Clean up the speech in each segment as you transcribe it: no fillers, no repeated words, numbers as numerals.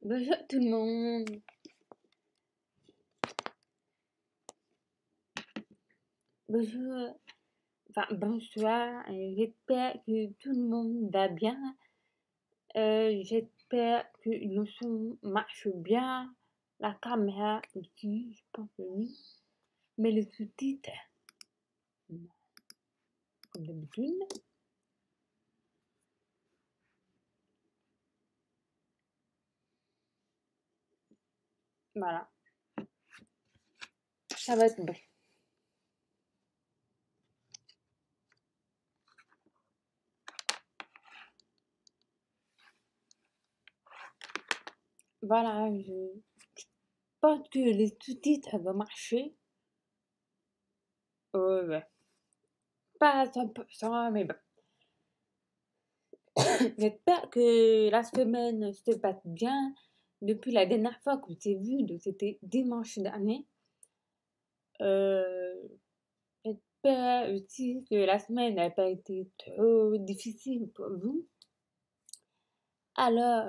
Bonjour tout le monde. Bonjour. Enfin, bonsoir. J'espère que tout le monde va bien. J'espère que le son marche bien. La caméra aussi, je pense que oui. Mais les sous-titres, non, comme d'habitude. Voilà, ça va être bon. Voilà, je pense que les sous-titres vont marcher. Ouais. Pas à 100%, mais bon. J'espère que la semaine se passe bien. Depuis la dernière fois qu'on s'est vu, donc c'était dimanche dernier. Euh, J'espère aussi que la semaine n'a pas été trop difficile pour vous. Alors,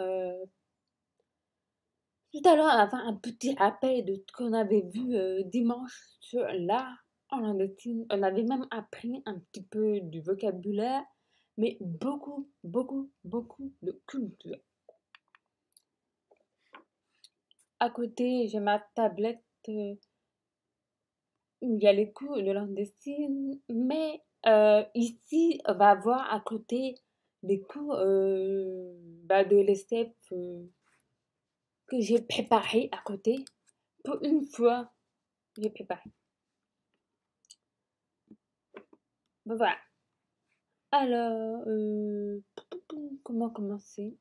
tout à l'heure, avant un petit rappel de ce qu'on avait vu dimanche sur l'art en Argentine, on avait même appris un petit peu du vocabulaire, mais beaucoup, beaucoup, beaucoup de culture. À côté, j'ai ma tablette où il y a les cours de langue des signes, mais ici, on va voir à côté les cours de l'ESTEP que j'ai préparé à côté. Pour une fois, j'ai préparé. Ben voilà. Alors, comment commencer?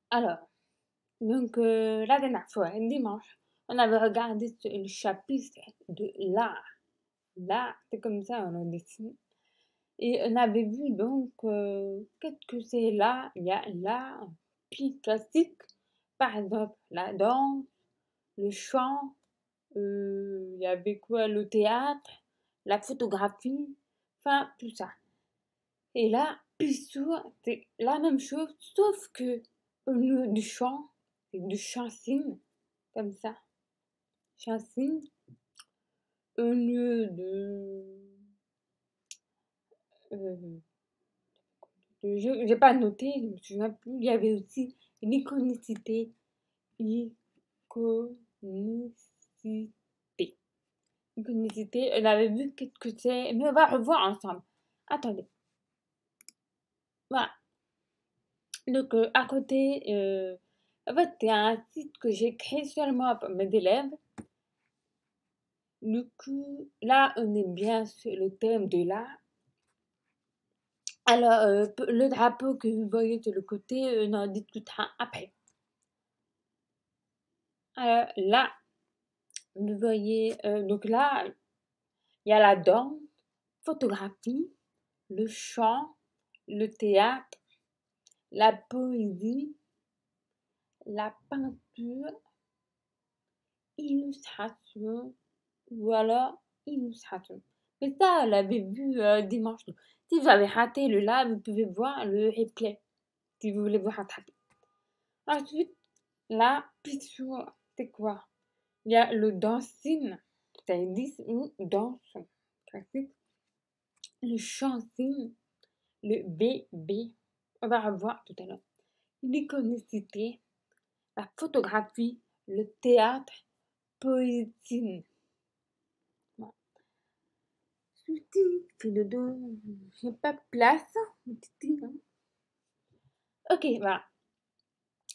Alors, donc la dernière fois, dimanche, on avait regardé le chapitre de l'art. L'art, c'est comme ça, on en dessine. Et on avait vu donc, qu'est-ce que c'est là? Il y a l'art puis classique, par exemple la danse, le chant, il y avait quoi? Le théâtre, la photographie, enfin tout ça. Et là, Pissou, c'est la même chose, sauf que au lieu du chant, c'est du chansigne, comme ça, chansigne, au lieu euh, je j'ai pas noté, je me souviens plus. Il y avait aussi l'iconicité. Iconicité. Iconicité, on avait vu qu'est-ce que c'est, mais on va revoir ensemble. Attendez. Voilà. Donc, à côté, en fait, c'est un site que j'ai créé seulement pour mes élèves. Du coup, là, on est bien sur le thème de l'art. Alors, le drapeau que vous voyez de le côté, on en discutera après. Alors, là, vous voyez, donc là, il y a la danse, photographie, le chant, le théâtre, la poésie, la peinture, illustration ou alors illustration. Mais ça, on l'avait vu dimanche. Si vous avez raté le live, vous pouvez voir le replay si vous voulez vous rattraper. Ensuite, la picture, c'est quoi? Il y a le dancing, c'est-à-dire danse classique, le chanting, le bébé, on va revoir tout à l'heure, l'iconicité, la photographie, le théâtre, poésie. Voilà. Fait le dos, j'ai pas de place, hein. Ok, voilà.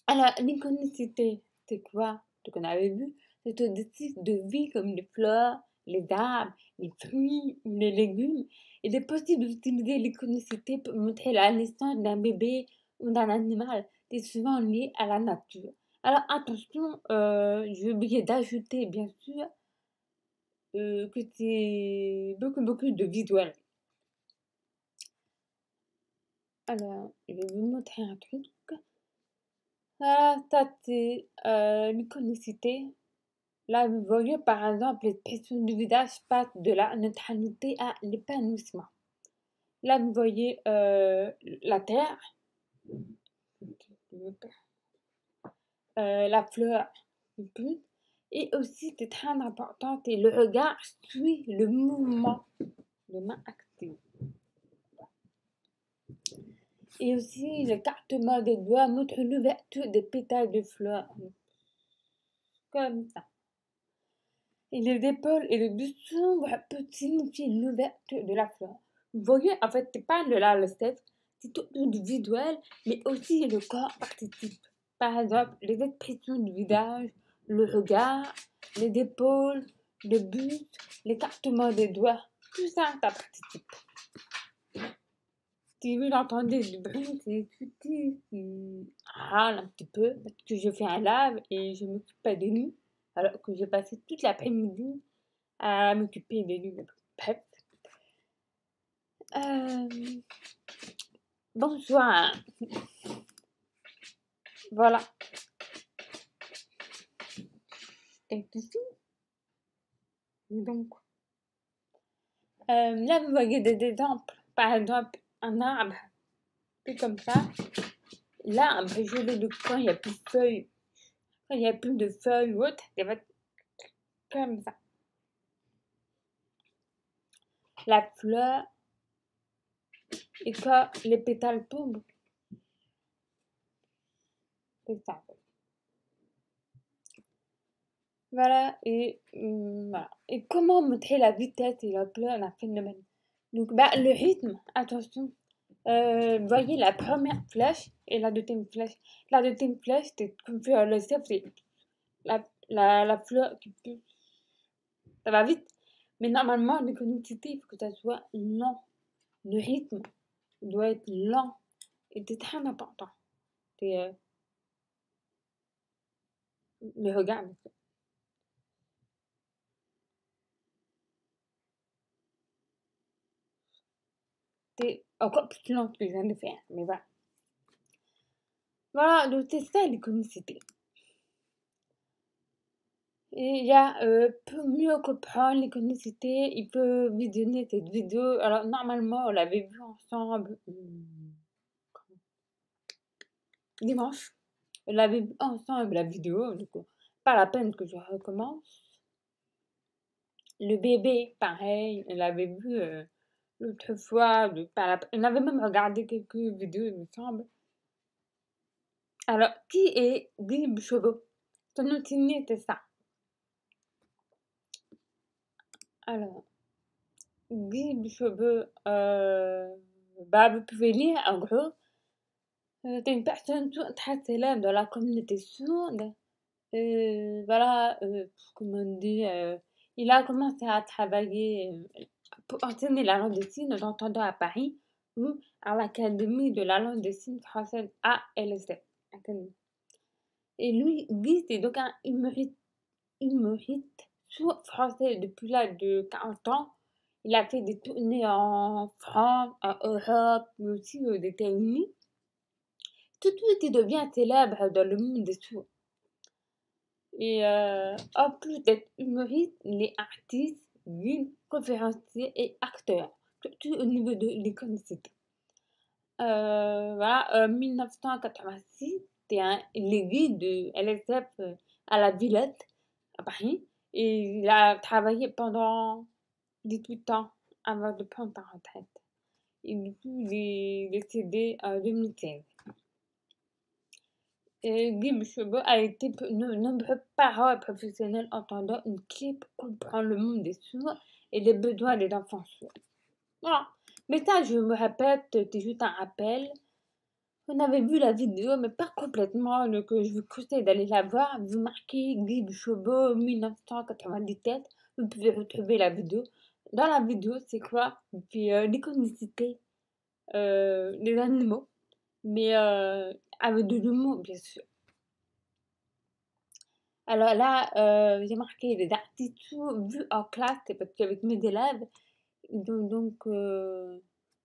Alors, l'iconicité, c'est quoi? Ce qu'on avait vu, c'est un type de vie comme les fleurs, les arbres, les fruits, les légumes. Il est possible d'utiliser l'iconicité pour montrer la naissance d'un bébé ou d'un animal. C'est souvent lié à la nature. Alors attention, j'ai oublié d'ajouter bien sûr que c'est beaucoup de visuels. Alors, je vais vous montrer un truc. Voilà, ça c'est l'iconicité. Là, vous voyez par exemple l'expression du visage passe de la neutralité à l'épanouissement. Là, vous voyez la Terre. la fleur du but. Et aussi, c'est très important, et le regard suit le mouvement de main active. Et aussi, l'écartement des doigts montre l'ouverture des pétales de fleurs. Comme ça. Et les épaules et le dessous peut signifier l'ouverture de la fleur. Vous voyez, en fait, c'est pas là le step, c'est tout individuel, mais aussi le corps participe. Par exemple, les expressions du visage, le regard, les épaules, le buste, l'écartement des doigts, tout ça, ça participe. Si vous entendez du bruit, c'est Tutti qui râle un petit peu parce que je fais un live et je m'occupe pas des nuits, alors que j'ai passé toute l'après-midi à m'occuper des nuits. Bref. Bonsoir. Voilà. Et ici. Donc, là, vous voyez des exemples. Par exemple, un arbre, c'est comme ça. L'arbre, je le quand il n'y a plus de feuilles. Quand il n'y a plus de feuilles ou autre, ça va être comme ça. La fleur, et quand les pétales tombent, c'est ça. Voilà, et voilà. Et comment montrer la vitesse et l'ampleur d'un phénomène? Donc, bah, le rythme, attention. Voyez la première flèche et la deuxième flèche. La deuxième flèche, c'est comme faire le chef, c'est la fleur qui pousse. Ça va vite. Mais normalement, l'économicité, il faut que ça soit lent. Le rythme doit être lent. Et c'est très important. C'est le regard. C'est encore plus lent que ce que je viens de faire. Mais voilà. Voilà, donc c'est ça l'économicité. Et il y a, pour mieux comprendre l'économicité, il peut visionner cette vidéo. Alors normalement, on l'avait vue ensemble dimanche. On l'avait vue ensemble la vidéo, donc pas la peine que je recommence. Le bébé, pareil, on l'avait vu l'autre fois. On avait même regardé quelques vidéos, il me semble. Alors, qui est Guy Chevaux? Son nom signé, c'est ça. Alors, Guy Chevaux, bah, vous pouvez lire en gros. C'est une personne très célèbre dans la communauté sourde. Voilà, comment on dit, il a commencé à travailler pour enseigner la langue des signes en entendant à Paris ou à l'Académie de la langue des signes française ALSF. Académie. Et lui, Guy, c'est donc un humoriste sourd français depuis l'âge de 40 ans. Il a fait des tournées en France, en Europe, mais aussi aux États-Unis. Tout de suite, il devient célèbre dans le monde des sourds. Et en plus d'être humoriste, il est artiste, guide, conférencier et acteur, surtout au niveau de l'iconicité. Voilà, en 1986, il est guide de LSF à la Villette, à Paris, et il a travaillé pendant 18 ans avant de prendre sa retraite. Et du coup, il est décédé en 2016. Guy Chevaux a été pour de nombreux parents et professionnels entendants une clé pour comprendre le monde des sourds et les besoins des enfants sourds. Voilà. Mais ça, je me répète, c'est juste un rappel. On avait vu la vidéo, mais pas complètement, donc je vous conseille d'aller la voir. Vous marquez Guy Chevaux 1997, vous pouvez retrouver la vidéo. Dans la vidéo, c'est quoi? Puis l'iconicité des animaux, mais avec de l'humour, bien sûr. Alors là, j'ai marqué les artistes vus en classe, c'est parce qu'avec mes élèves, ils ont donc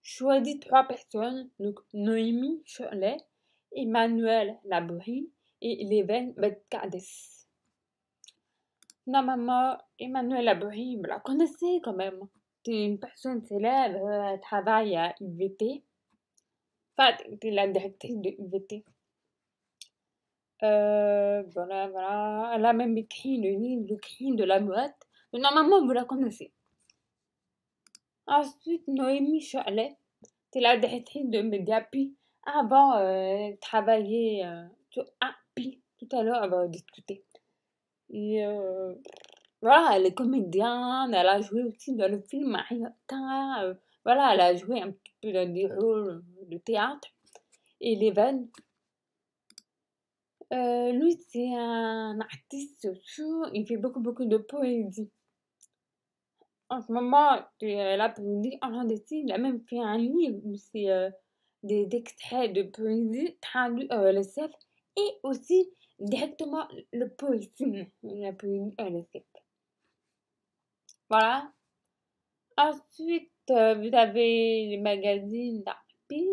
choisi 3 personnes, donc Noémie Cholet, Emmanuel Laborie et Leven Betcades. Normalement, Emmanuel Laborie, vous la connaissez quand même. C'est une personne célèbre, elle travaille à UVT. Enfin, c'est la directrice de UVT. Voilà, voilà. Elle a même écrit le livre Le cri de la boîte. Normalement, vous la connaissez. Ensuite, Noémie Cholet, c'est la directrice de Mediapi. Avant, travailler sur Appli. Tout à l'heure, elle va discuter. Et voilà, elle est comédienne, elle a joué aussi dans le film Marietta. Voilà, elle a joué un petit peu dans des rôles de théâtre. Et Leven, lui, c'est un artiste sourd, il fait beaucoup de poésie. En ce moment, la poésie irlandaise, il a même fait un livre où c'est des extraits de poésie traduits en LSF et aussi directement le poésie, la poésie LSF. Voilà. Ensuite, vous avez les magazines d'Arpi.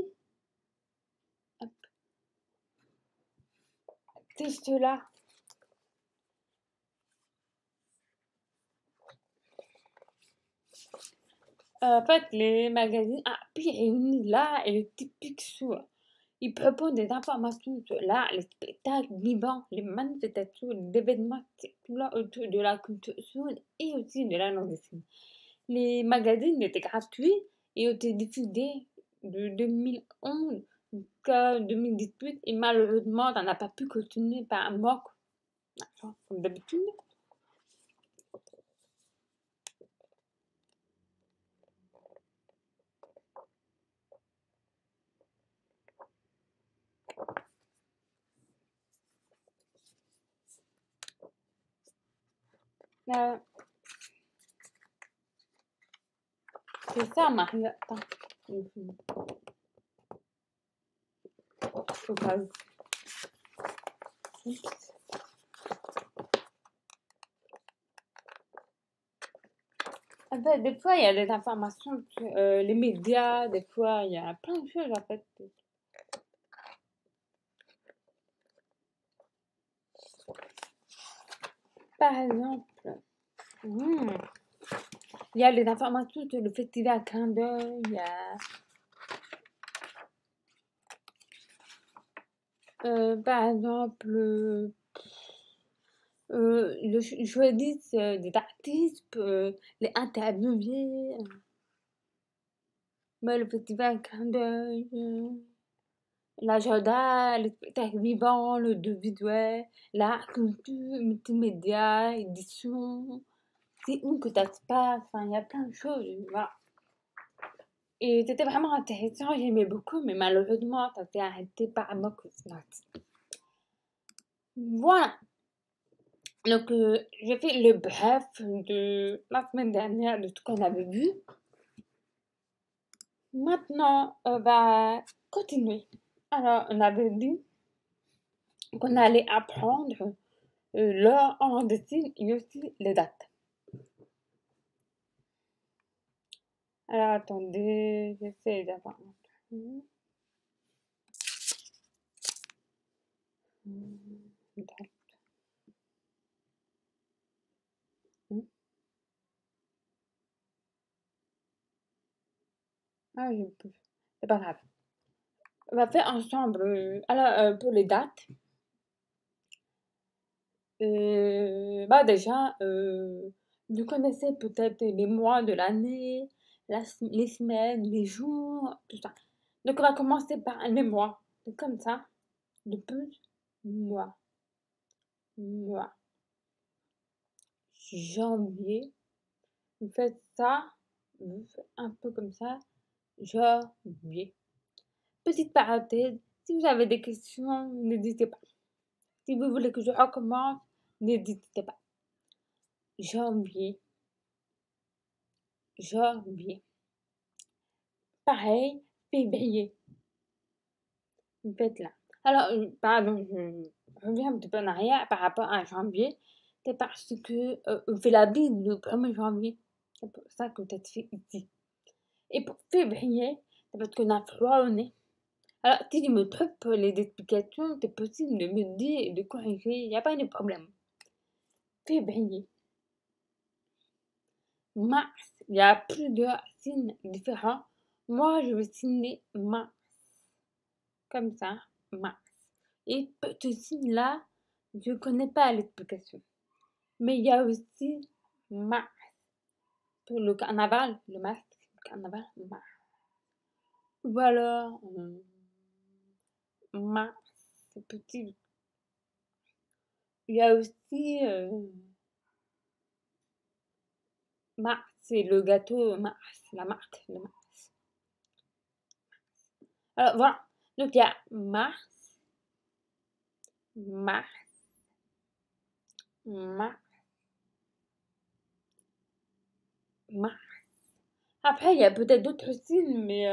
C'est cela. En fait, les magazines Arpi réunis l'art et le typique sourd. Ils proposent des informations sur l'art, les spectacles vivants, les manifestations, les événements circulants autour de la culture sourde et aussi de la langue des signes. Les magazines étaient gratuits et ont été diffusés de 2011 jusqu'à 2018 et malheureusement, ça n'a pas pu continuer par un mois, comme d'habitude. Euh, c'est ça, Marie. Attends. Au cas où. Oups. En fait, des fois, il y a des informations sur les médias, des fois, il y a plein de choses, en fait. Par exemple, hmm, il y a les informations sur le festival Clin d'œil, il y a, par exemple, ils choisissent des artistes, les interviewer, le festival Clin d'œil, l'agenda, le spectacle vivant, l'audiovisuel, l'art, culture, multimédia, édition, c'est où que ça se passe, enfin, il y a plein de choses, voilà. Et c'était vraiment intéressant, j'aimais beaucoup, mais malheureusement, ça s'est arrêté par manque de notes. Voilà. Donc, j'ai fait le bref de la semaine dernière de tout qu'on avait vu. Maintenant, on va continuer. Alors, on avait dit qu'on allait apprendre l'heure en dessin et aussi les dates. Alors, attendez, j'essaie d'avoir un truc. Date. Ah, je peux. C'est pas grave. On va faire ensemble. Alors, pour les dates, bah déjà, vous connaissez peut-être les mois de l'année, les semaines, les jours, tout ça. Donc, on va commencer par les mois. C'est comme ça. De plus, mois, mois. Janvier. Vous faites ça. Vous faites un peu comme ça. Janvier. Petite parenthèse. Si vous avez des questions, n'hésitez pas. Si vous voulez que je recommence, n'hésitez pas. Janvier. Janvier. Pareil, février. Vous faites là. Alors, pardon, je reviens un petit peu en arrière par rapport à janvier. C'est parce que on fait la bise le 1er janvier. C'est pour ça que vous êtes fait ici. Et pour février, c'est parce qu'on a froid au nez. Alors, si je me trompe pour les explications, c'est possible de me dire et de corriger. Il n'y a pas de problème. Février. Mars. Il y a plusieurs signes différents. Moi, je vais signer mars. Comme ça, mars. Et ce signe-là, je connais pas l'explication. Mais il y a aussi mars. Pour le carnaval, le masque, le carnaval, mars. Voilà, mars, c'est petit. Il y a aussi Mars, c'est le gâteau Mars, la marque de Mars. Alors voilà, donc il y a Mars, Mars, Mars, Mars. Après, il y a peut-être d'autres signes, mais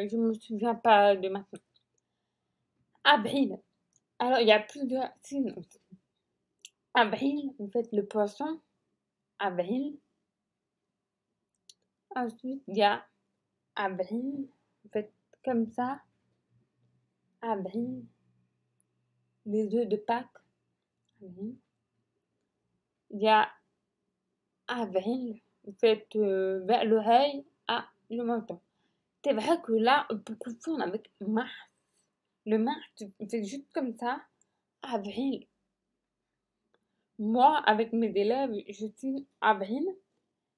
je me souviens pas de maintenant. Avril. Alors, il y a plusieurs signes aussi. Avril, vous faites le poisson. Avril. Ensuite, il y a avril. Vous faites comme ça. Avril. Les œufs de Pâques. Avril. Il y a avril. Vous faites vers l'oreille à le menton. C'est vrai que là, on peut confondre avec mars. Le mars, tu fais juste comme ça. Avril. Moi, avec mes élèves, je signe avril.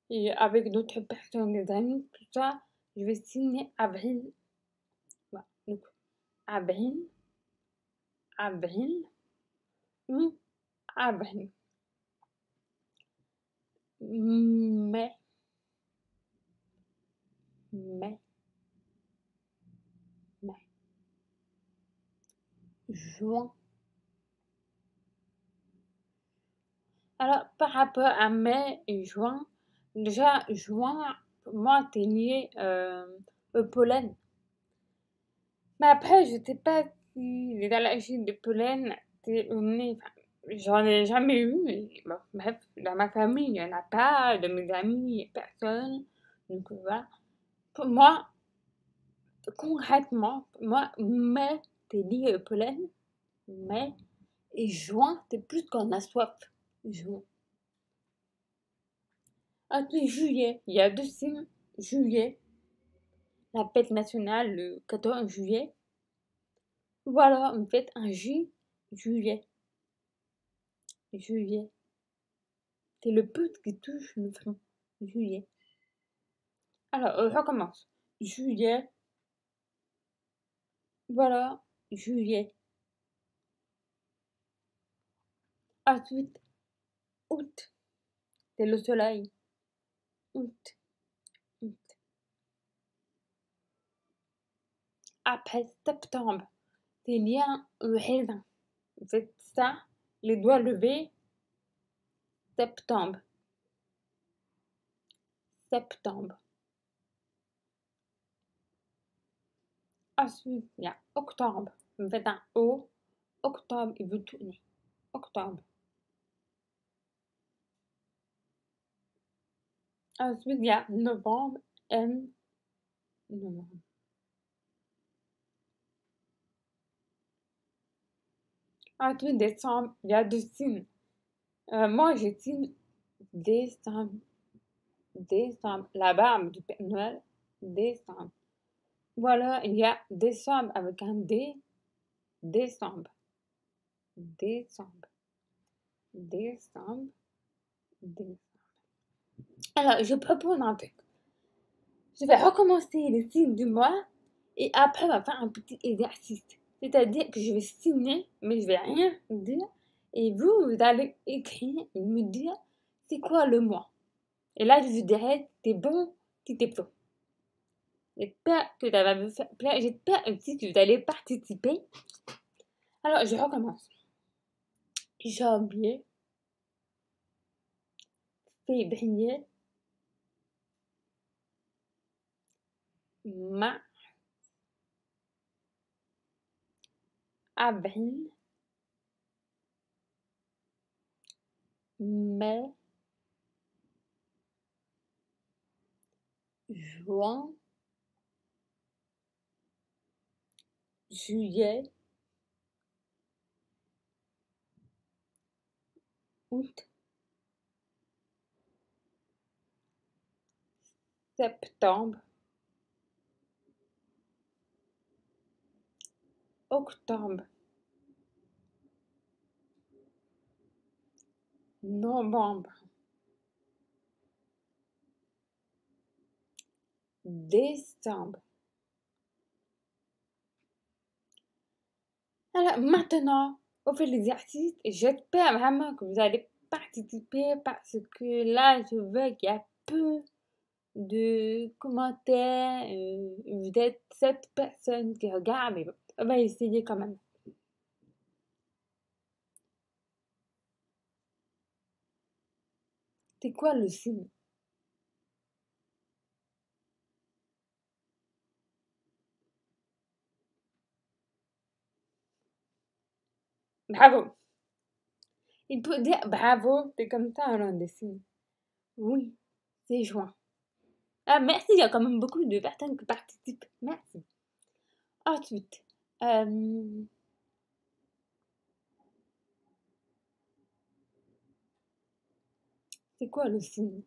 Et avec d'autres personnes, des amis, tout ça, je vais signer avril. Voilà. Donc, avril, avril, avril. Mai, mai, mai. Juin. Alors, par rapport à mai et juin, déjà, juin, pour moi, c'est lié au pollen. Mais après, je sais pas si les allergies de pollen, c'est au nez. Enfin, j'en ai jamais eu, mais bon, bref, dans ma famille, il n'y en a pas, de mes amis, personne. Donc voilà. Pour moi, concrètement, pour moi, mai, c'est lié au pollen. Mai et juin, c'est plus quand on a soif. Juin. Ensuite, juillet, il y a deux signes. Juillet, la fête nationale le 14 juillet. Voilà, on fait un juillet. Juillet. C'est le pouce qui touche le front. Juillet. Alors, on recommence. Juillet. Voilà, juillet. Ensuite, août. C'est le soleil. Août. Août. Après, septembre. C'est lié au raisin. Vous faites ça, les doigts levés. Septembre. Septembre. Ensuite, il y a octobre. Vous faites un O. Octobre, et vous tournez. Octobre. Ensuite, il y a novembre. N. Novembre. Ensuite, décembre, il y a deux signes. Moi, je signe décembre. Décembre. La barbe du Père Noël. Décembre. Voilà, il y a décembre avec un D. Décembre. Décembre. Décembre. Décembre. Alors, je propose un truc. Je vais recommencer les signes du mois et après, on va faire un petit exercice. C'est-à-dire que je vais signer, mais je vais rien dire. Et vous, vous allez écrire et me dire c'est quoi le mois. Et là, je vous dirai si t'es bon, si t'es faux. J'espère que ça va vous faire plaisir. J'espère aussi que vous allez participer. Alors, je recommence. Janvier, février, mars, avril, mai, juin, juillet, août, septembre, octobre, novembre, décembre. Alors maintenant, on fait l'exercice et j'espère vraiment que vous allez participer parce que là, je vois qu'il y a peu de commentaires. Vous êtes 7 personnes qui regardent, mais bon, on va essayer quand même. C'est quoi le signe? Bravo! Il peut dire bravo, c'est comme ça on des signes. Oui, c'est juin. Ah, merci, il y a quand même beaucoup de personnes qui participent. Merci. Ensuite, euh, c'est quoi le signe?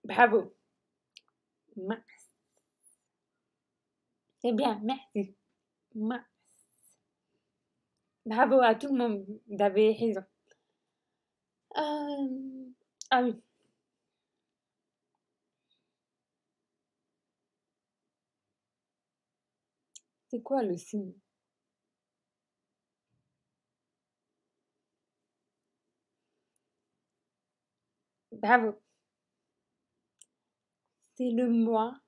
Bravo. Mars. C'est bien, merci. Mars. Bravo à tout le monde, vous avez raison. Ah oui, c'est quoi le signe? Bravo. C'est le mois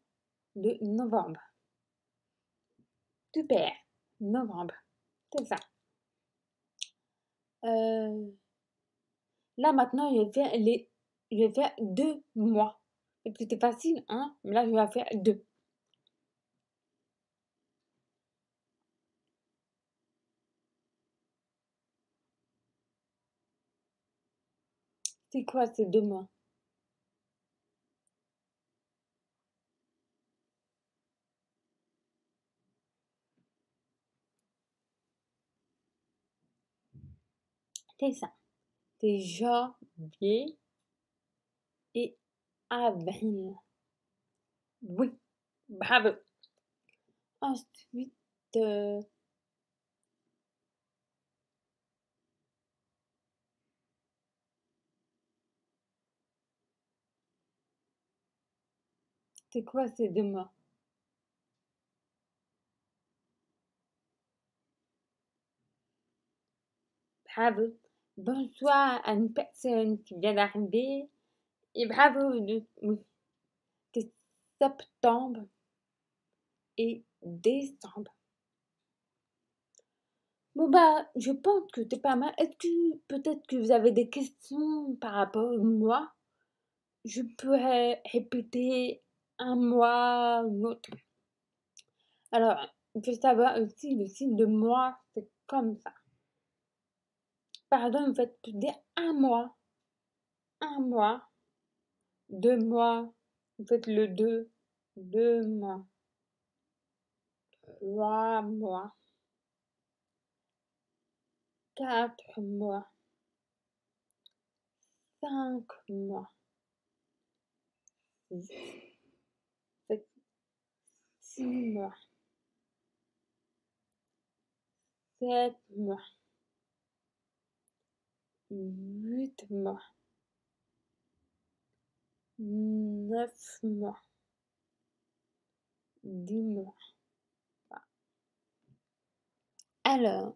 de novembre. Super. Novembre. C'est ça. Euh, Là maintenant, je vais faire 2 mois. C'était facile, hein? Mais là, je vais faire 2. C'est quoi ces 2 mois? C'est ça. C'est janvier et avril. Oui, bravo. Ensuite, euh, c'est quoi ces 2 mois? Bravo. Bonsoir à une personne qui vient d'arriver. Et bravo, oui, c'est septembre et décembre. Bon bah, je pense que c'est pas mal. Est-ce que peut-être que vous avez des questions par rapport à moi? Je pourrais répéter un mois ou l'autre. Alors, il faut savoir aussi le signe de moi, c'est comme ça. Pardon, vous faites dire un mois, 2 mois, vous faites le 2, 2 mois, 3 mois, 4 mois, 5 mois, 6 mois, 7 mois, 8 mois, 9 mois, 10 mois. Alors,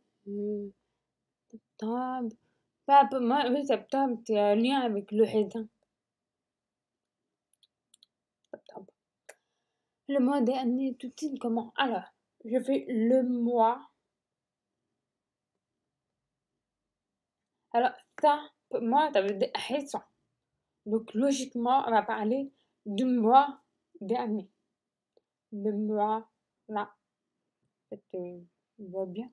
septembre, pas pour moi, oui, septembre, c'est un lien avec le raisin. Septembre. Le mois dernier, tout de suite, comment? Alors, je fais le mois. Alors, ça, pour moi, ça veut dire récent. Donc, logiquement, on va parler du mois dernier. Le mois, là. En fait, on voit bien.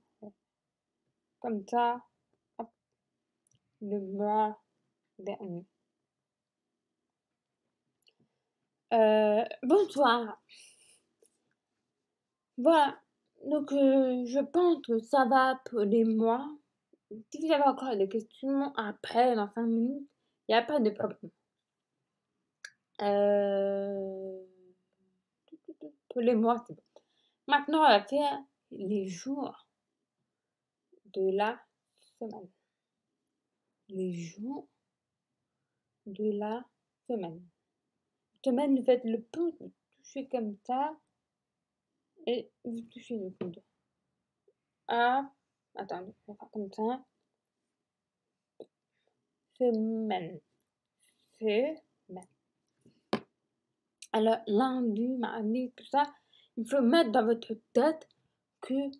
Comme ça, hop, le mois dernier. Bonsoir. Voilà. Donc, je pense que ça va pour les mois. Si vous avez encore des questions après, dans 5 minutes, il n'y a pas de problème. Euh... Pour les mois, c'est bon. Maintenant, on va faire les jours de la semaine. Les jours de la semaine. Semaine, vous faites le pouce, vous touchez comme ça et vous touchez le coude. Ah, attendez, on va faire comme ça. Semaine. Semaine. Alors, lundi, mardi, tout ça, il faut mettre dans votre tête que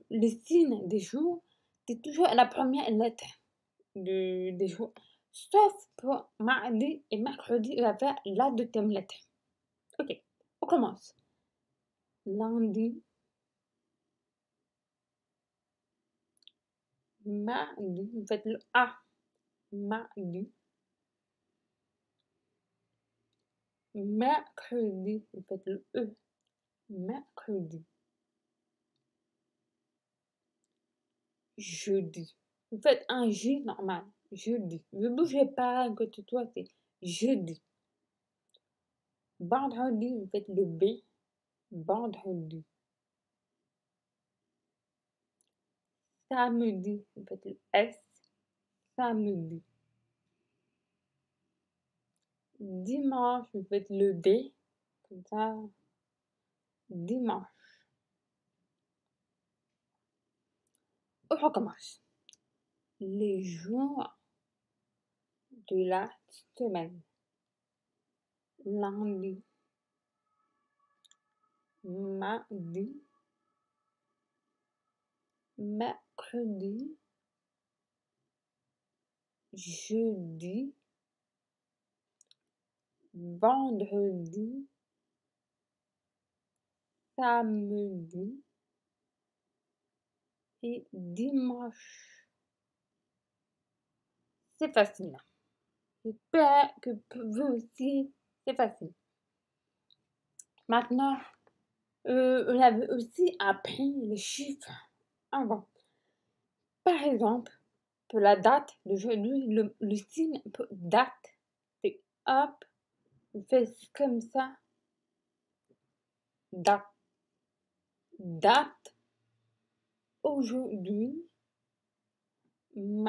les signes des jours, c'est toujours la première lettre des jours. Sauf pour mardi et mercredi, on va faire la deuxième lettre. Ok, on commence. Lundi, mardi, vous faites le A. Mardi. Mercredi, vous faites le E. Mercredi. Jeudi. Vous faites un J normal. Jeudi. Ne bougez pas à côté de toi, c'est jeudi. Vendredi, vous faites le B. Vendredi. Samedi, vous faites le S. Samedi. Dimanche, vous faites le D. Comme ça. Dimanche. On recommence. Les jours de la semaine. Lundi. Mardi. Mercredi. Jeudi. Vendredi. Samedi et dimanche. C'est facile. J'espère que pour vous aussi, c'est facile. Maintenant, on avait aussi appris les chiffres avant. Par exemple, pour la date d'aujourd'hui, le signe pour date, c'est hop, on fait comme ça. Date. Date. Aujourd'hui. On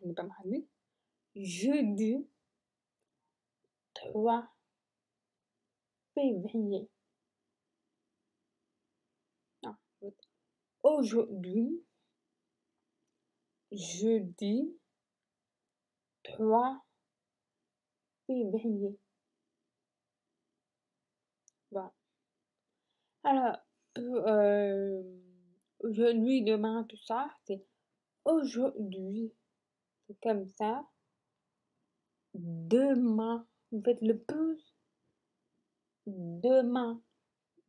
n'est pas mardi. Jeudi 3 février. Non, aujourd'hui, jeudi 3 février. Voilà. Alors, pour aujourd'hui, demain, tout ça, c'est aujourd'hui. C'est comme ça. Demain. Vous faites le pouce. Demain.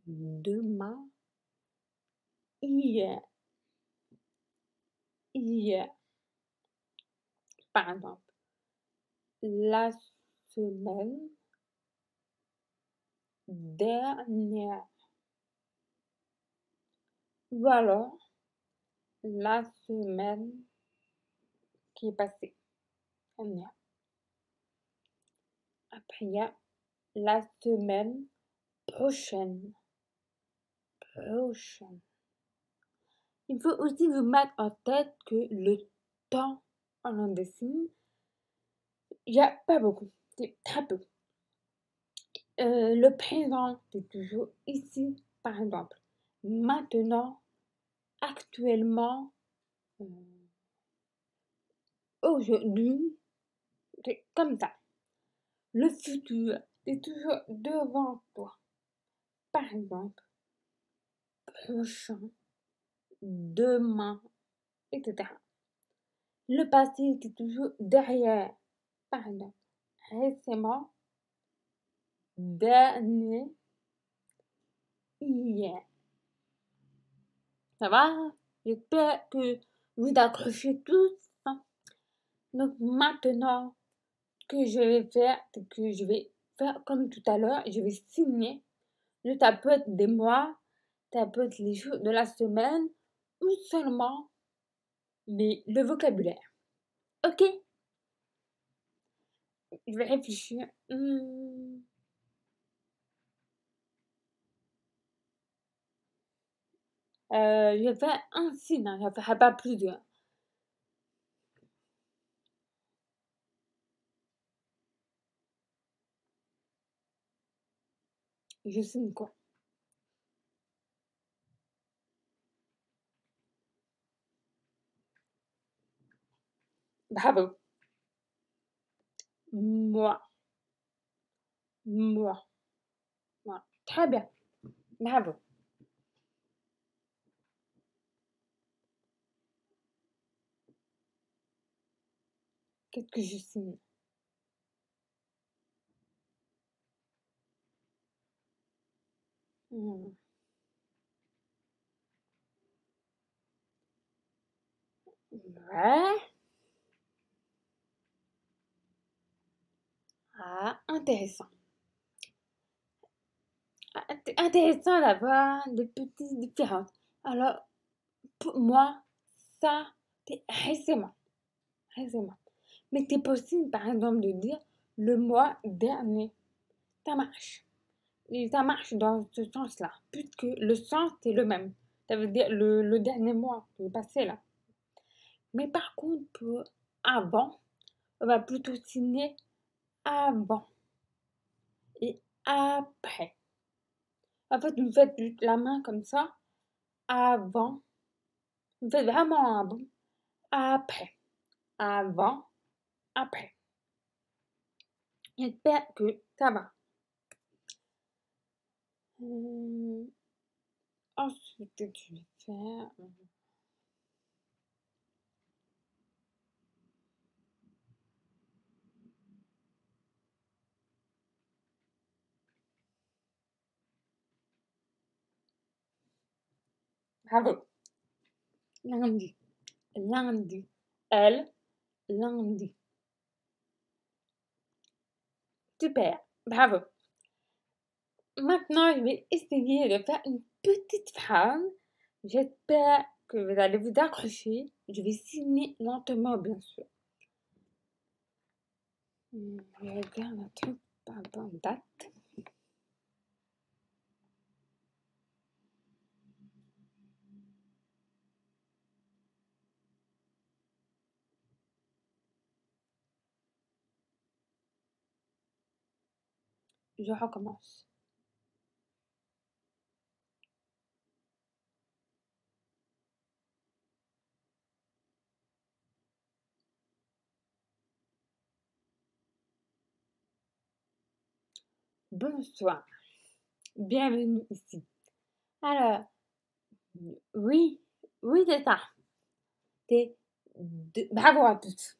Demain. Hier. Hier. Par exemple. La semaine dernière. Ou alors, la semaine qui est passée. Dernière. Après, il y a la semaine prochaine. Prochaine. Il faut aussi vous mettre en tête que le temps en langue des signes, il n'y a pas beaucoup. C'est très peu. Le présent, c'est toujours ici, par exemple. Maintenant, actuellement, aujourd'hui, c'est comme ça. Le futur, c'est toujours devant toi. Par exemple, prochain, demain, etc. Le passé, c'est toujours derrière. Par exemple, récemment, dernier, hier. Ça va? J'espère que vous accrochez tous. Hein. Donc maintenant, ce que je vais faire, c'est que je vais faire comme tout à l'heure. Je vais signer. Ça peut être des mois, ça peut être les jours de la semaine ou seulement le vocabulaire. Ok? Je vais réfléchir. Je fais un signe, hein, je ne ferai pas plusieurs. Je signe quoi? Bravo. Moi. Moi. Moi. Très bien. Bravo. Qu'est-ce que je signe? Hmm. Ouais. Ah, intéressant. Ah, intéressant d'avoir des petites différences. Alors, pour moi, ça, c'est récemment. Récemment. Mais c'est possible, par exemple, de dire le mois dernier. Ça marche. Et ça marche dans ce sens-là, puisque le sens est le même. Ça veut dire le dernier mois, le passé là. Mais par contre, pour avant, on va plutôt signer avant et après. En fait, vous faites la main comme ça, avant. Vous faites vraiment avant, après. Avant, après. J'espère que ça va. Ensuite, je vais faire... Bravo. Lundi. Lundi. Elle, lundi. Super. Bravo. Maintenant, je vais essayer de faire une petite phrase. J'espère que vous allez vous accrocher. Je vais signer lentement, bien sûr. Je regarde un truc par rapport à date. Je recommence. Bonsoir. Bienvenue ici. Alors, oui, oui, c'est ça. C'est bravo à tous.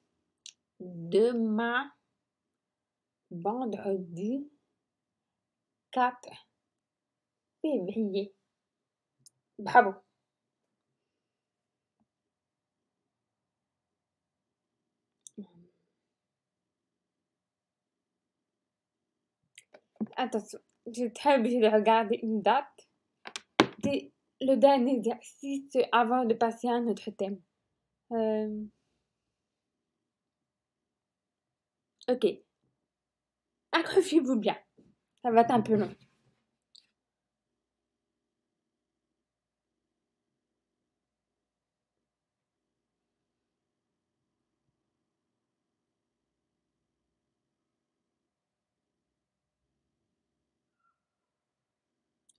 Demain, vendredi 4 février. Bravo. Attention, j'ai très obligée de regarder une date. C'est le dernier exercice avant de passer à un autre thème. Ok, accrochez-vous bien. Ça va être un peu long.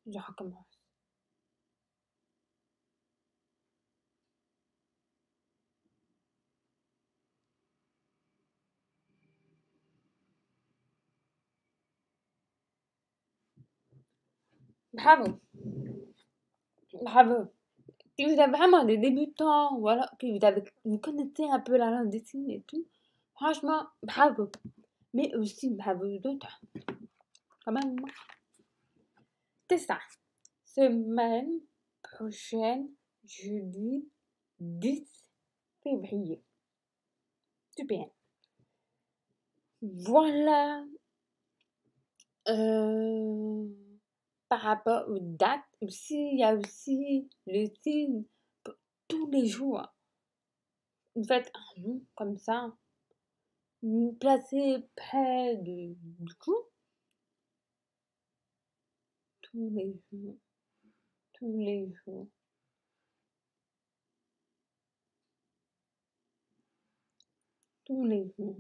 Je recommence. Bravo, bravo. Si vous êtes vraiment des débutants ou alors que vous connaissez un peu la langue des signes et tout, franchement, bravo. Mais aussi bravo aux autres, quand même. C'est ça. Semaine prochaine, jeudi 10 février. Super. Voilà. Euh, Par rapport aux dates, aussi, il y a aussi le signe pour tous les jours. Vous faites un nom comme ça. Vous vous placez près du cou. Tous les jours. Tous les jours. tous les jours.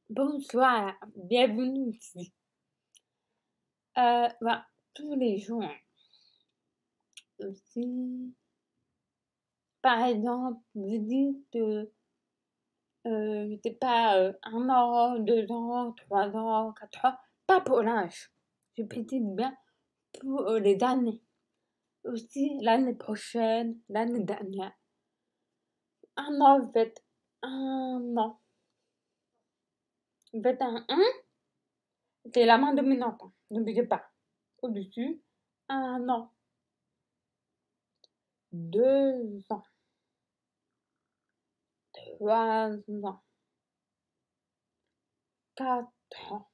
Bonsoir, bienvenue ici. Bah, tous les jours aussi. Par exemple, je dis que je sais pas, 1 an, 2 ans, 3 ans, 4 ans, pas pour l'âge. Je précise bien pour les années. Aussi l'année prochaine, l'année dernière. 1 an, vous faites 1 an. Vous faites un 1, c'est la main dominante. N'oubliez pas. Au-dessus, 1 an. 2 ans. 3 ans. 4 ans.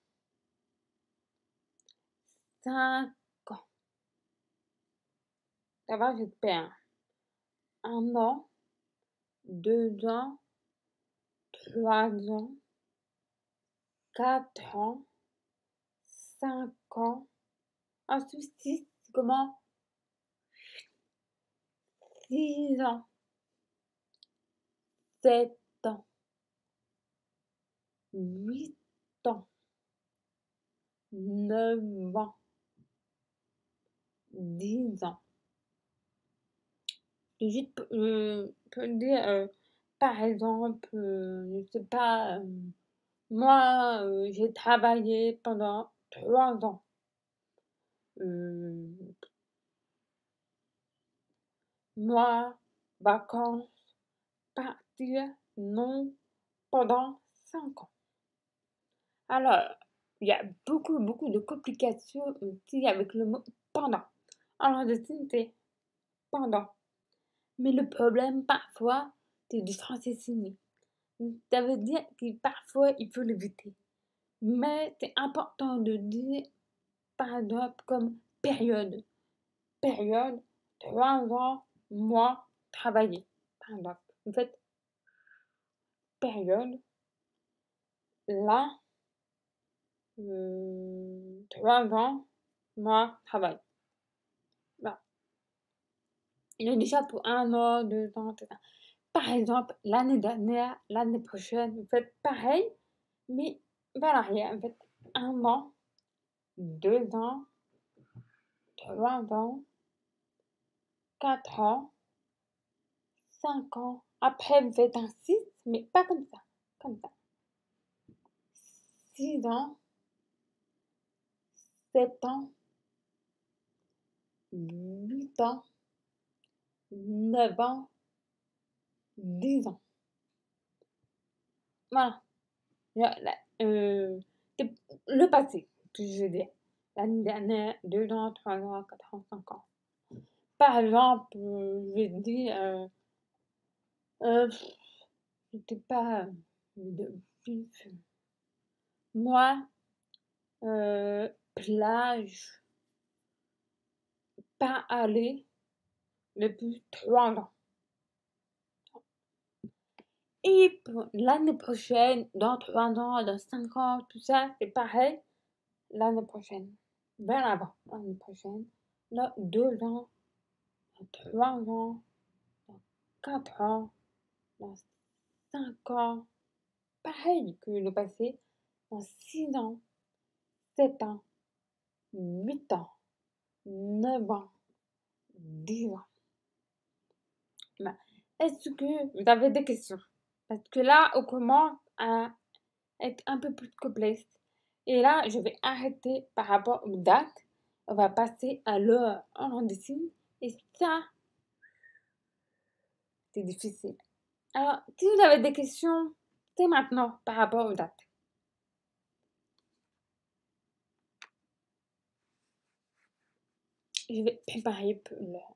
5 ans. Ça va, j'espère. 1 an, 2 ans, 3 ans, 4 ans, 5 ans. Ensuite, 6, comment? 6 ans, 7 ans, 8 ans, 9 ans, 10 ans. Juste, peux dire, par exemple, je sais pas, moi, j'ai travaillé pendant 3 ans. Moi, vacances, partir, non, pendant 5 ans. Alors, il y a beaucoup, beaucoup de complications aussi avec le mot pendant. Alors, je sais, c'est pendant. Mais le problème, parfois, c'est du français signé. Ça veut dire que parfois, il faut l'éviter. Mais c'est important de dire, par exemple, comme période. Période, 3 ans, mois, travailler. Par exemple, vous faites période, là, 3 ans, mois, travail. Voilà. Il y a déjà pour 1 an, 2 ans, etc. Par exemple, l'année dernière, l'année prochaine, vous faites pareil, mais vers l'arrière. Vous faites 1 an, 2 ans, 3 ans, 4 ans, 5 ans. Après, vous faites un 6, mais pas comme ça. Comme ça. 6 ans, 7 ans, 8 ans, 9 ans, 10 ans. Voilà. Le passé, je veux dire. L'année dernière, 2 ans, 3 ans, 4 ans, 5 ans. Par exemple, je vais dire, je sais pas, moi, plage, pas aller depuis 3 ans. Et pour l'année prochaine, dans 3 ans, dans 5 ans, tout ça, c'est pareil. L'année prochaine, bien avant, l'année prochaine, dans 2 ans, dans 3 ans, dans 4 ans, dans 5 ans, pareil que le passé, dans 6 ans, 7 ans, 8 ans, 9 ans, 10 ans. Ben, est-ce que vous avez des questions? Parce que là, on commence à être un peu plus complexe. Et là, je vais arrêter par rapport aux dates. On va passer à l'heure en dessine. Et ça, c'est difficile. Alors, si vous avez des questions, c'est maintenant par rapport aux dates. Je vais préparer pour l'heure.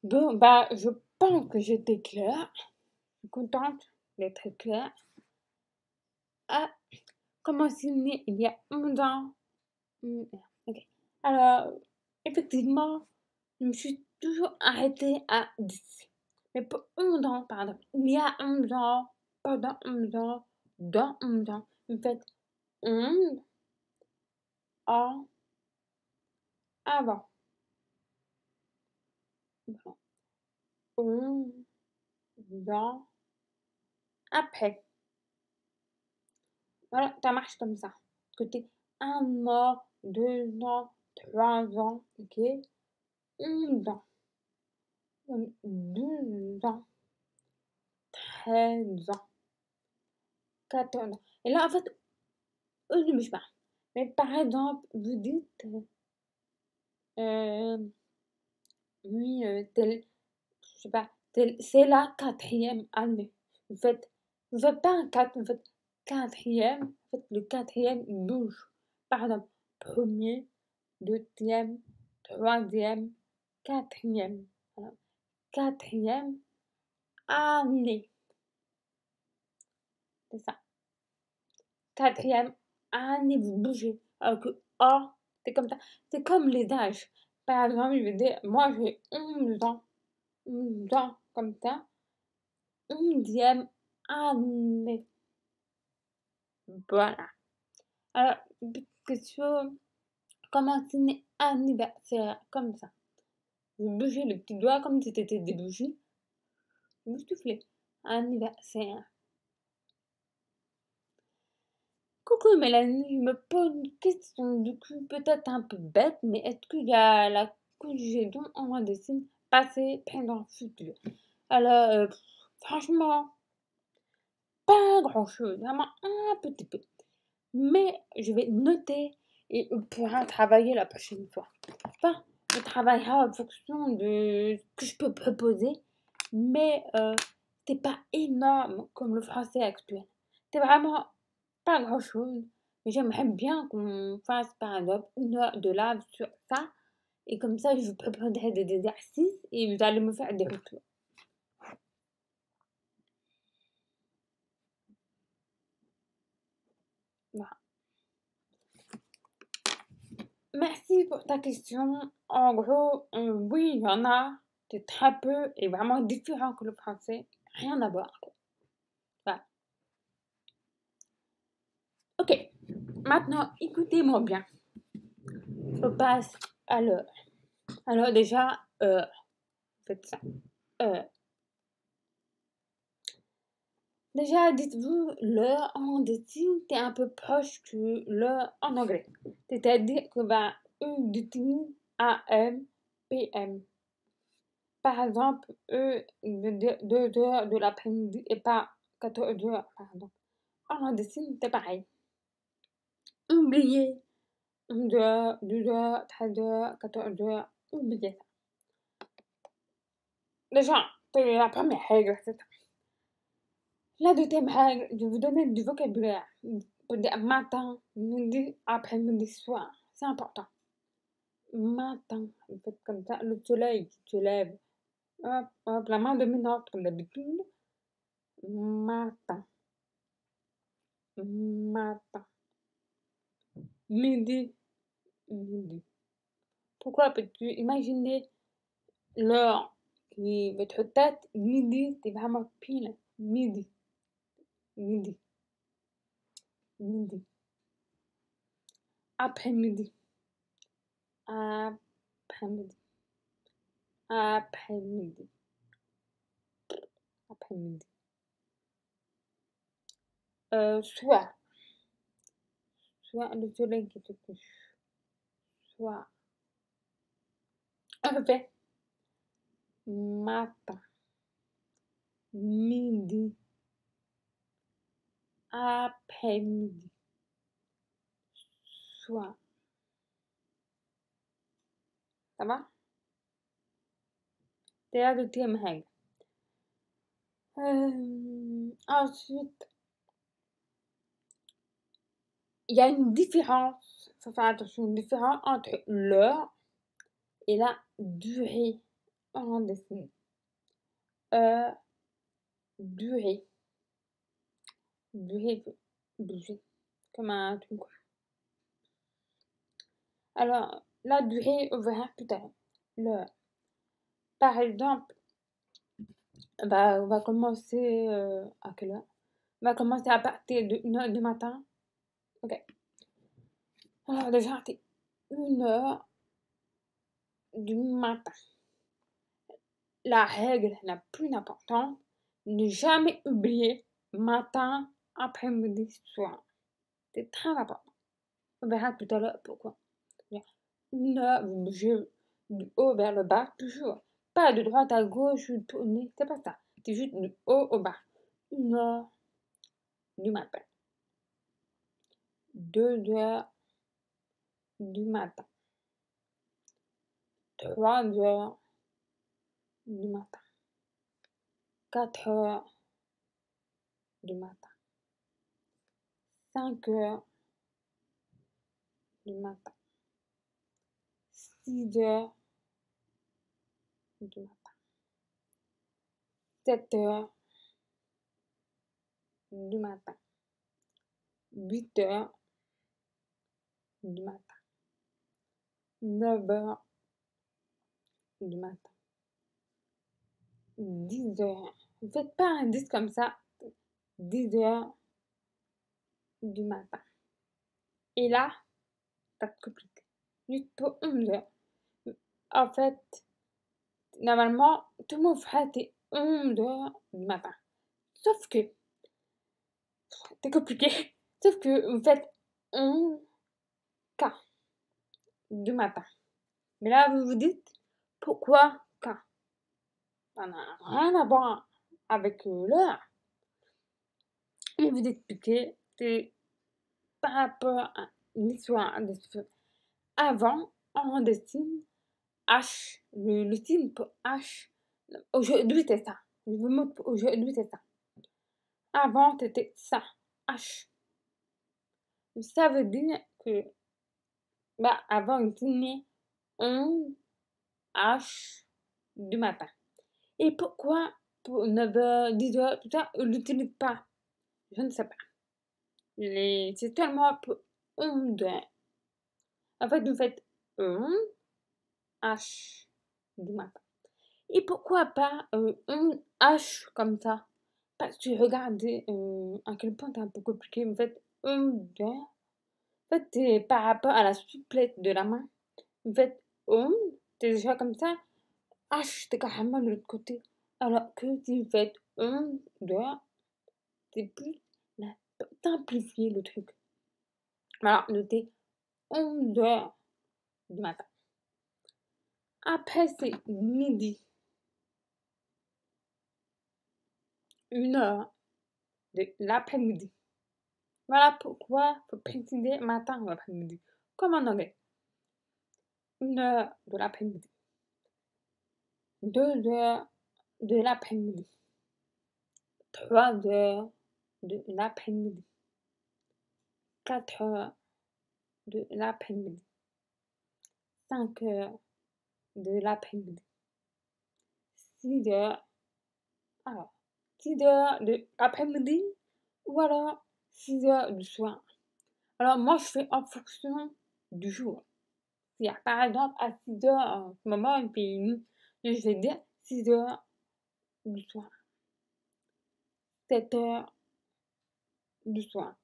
Bon, bah, je pense que j'étais claire. Je suis contente d'être claire. Ah, comment c'est né il y a 11 ans. Ok. Alors, effectivement, je me suis toujours arrêter à 10. Mais pour 11 ans, par exemple, il y a 11 ans, pendant 11 ans, dans 11 ans, vous faites 11 ans avant. Voilà. 11 ans après. Voilà, ça marche comme ça. Côté 1 an, 2 ans, 3 ans, ok? 11 ans, 12 ans, 13 ans, 14 ans. Et là, en fait, eux ne bougent pas. Mais par exemple, vous dites, euh, oui, je sais pas, c'est la quatrième année. Vous faites pas un 4, vous faites quatrième. En fait, le quatrième, il bouge. Par exemple, premier, deuxième, troisième, quatrième. Voilà. Quatrième année. C'est ça. Quatrième année, vous bougez. Alors que A, c'est comme ça. C'est comme les âges. Par exemple, je vais dire, moi j'ai 11 ans. 11 ans, comme ça. 11e année. Voilà. Alors, petite question. Comment c'est anniversaire? Comme ça. Vous bougez le petit doigt comme si c'était des bougies. Vous soufflez. Anniversaire. Coucou Mélanie, je me pose une question, du coup peut-être un peu bête, mais est-ce qu'il y a la conjugaison en dessin passé, présent, futur? Alors, franchement, pas grand-chose, vraiment un petit peu. Mais je vais noter et on pourra travailler la prochaine fois. Enfin, on travaillera en fonction de ce que je peux proposer, mais c'est pas énorme comme le français actuel. C'est vraiment pas grand-chose. Mais j'aimerais bien qu'on fasse par exemple 1 heure de live sur ça. Et comme ça, je vous proposerai des exercices et vous allez me faire des retours. Voilà. Merci pour ta question. En gros, oui, il y en a. C'est très peu et vraiment différent que le français. Rien à voir. Voilà. Ok, maintenant, écoutez-moi bien. Je passe à l'heure. Alors déjà, faites ça. Déjà, dites-vous, l'heure en dessin, c'est un peu proche que l'heure en anglais. C'est-à-dire que eux utilisent AM, PM. Par exemple, eux, 2 heures de l'après-midi et pas 14 heures, par exemple. En dessin, c'est pareil. Oubliez 1 heure, 2 heures, 13 heures, 14 heures, oubliez ça. Déjà, c'est la première règle, c'est ça. La deuxième règle, je vais vous donner du vocabulaire. Pour dire matin, midi, après-midi, soir. C'est important. Matin, vous faites comme ça, le soleil qui se lève. Hop, hop, la main dominante comme d'habitude. Matin. Matin. Midi. Midi. Pourquoi? Parce que imaginez l'heure qui est votre tête. Midi, c'est vraiment pile. Midi. Midi. Midi. Après-midi. Après-midi. Après-midi. Après-midi. Soir. Soir, le soleil qui se couche. Soir. On refait. Matin. Midi. Après-midi. Soir. Ça va? C'est la deuxième règle. Ensuite, il y a une différence. Il faut faire attention, une différence entre l'heure et la durée en dessin. Durée. Durée, bouger. Comme un truc. Alors, la durée, on verra tout à l'heure. L'heure. Par exemple, bah, on va commencer à quelle heure? On va commencer à partir de 1h du matin. Ok. Alors déjà, c'est 1h du matin. La règle la plus importante, ne jamais oublier matin, après-midi, soir. C'est très important. On verra tout à l'heure pourquoi. Bien. 1h, vous bougez du haut vers le bas, toujours. Pas de droite à gauche ou tourner, c'est pas ça. C'est juste du haut au bas. 1h du matin. 2h du matin. 3h du matin. 4h du matin. 5h du matin. 6h du matin. 7h du matin. 8h du matin. 9h du matin. 10h. Vous faites pas un 10 comme ça. 10h du matin. Et là, ça te complique. Juste pour 11h. En fait, normalement, tout le monde fera tes 11h du matin. Sauf que, c'est compliqué. Sauf que vous faites 11K du matin. Mais là, vous vous dites, pourquoi K? Ça n'a rien à voir avec l'heure. Je vais vous expliquer, c'est par rapport à l'histoire des cheveux. Avant, on dessine H, le signe pour H. Aujourd'hui, c'est ça. Je vous montre, aujourd'hui, c'est ça. Avant, c'était ça, H. Ça veut dire que, bah, avant, on signait 11 H du matin. Et pourquoi pour 9h, 10h, tout ça, on l'utilise pas? Je ne sais pas. C'est tellement pour 11h. En fait, vous faites 11 H du matin. Et pourquoi pas 11 H comme ça? Parce que regardez à quel point c'est un peu compliqué. Vous faites 11h. En fait, c'est par rapport à la souplesse de la main. Vous faites 11, c'est déjà comme ça. H, c'est carrément de l'autre côté. Alors que si vous faites 11h, c'est plus simplifier le truc. Alors, notez 11h du matin. Après, c'est midi. 1h de l'après-midi. Voilà pourquoi il faut préciser matin ou après-midi. Comme en anglais. 1h de l'après-midi. 2h de l'après-midi. 3h de l'après-midi. 4h de l'après-midi. 5h de l'après-midi. 6h. Alors, 6h de l'après-midi ou alors 6h du soir. Alors, moi, je fais en fonction du jour. Il y a par exemple à 6h en ce moment, et puis je vais dire 6h du soir. 7h du soir.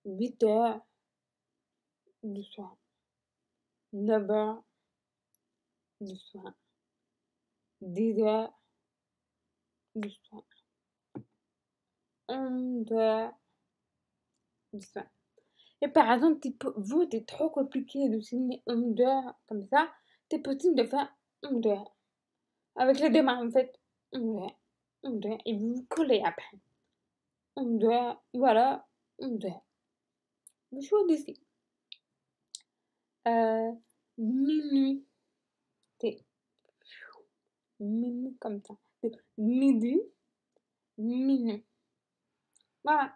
8h du soir. 9h du soir. 10h du soir. 11h du soir. Et par exemple, vous, c'est trop compliqué de signer 11h comme ça. C'est possible de faire 11h. Avec les deux mains, vous faites 11h, 11h, et vous vous collez après. 11h, voilà, 11h. Vous choisissez. Minuit, c'est minuit comme ça. Midi, minuit. Voilà,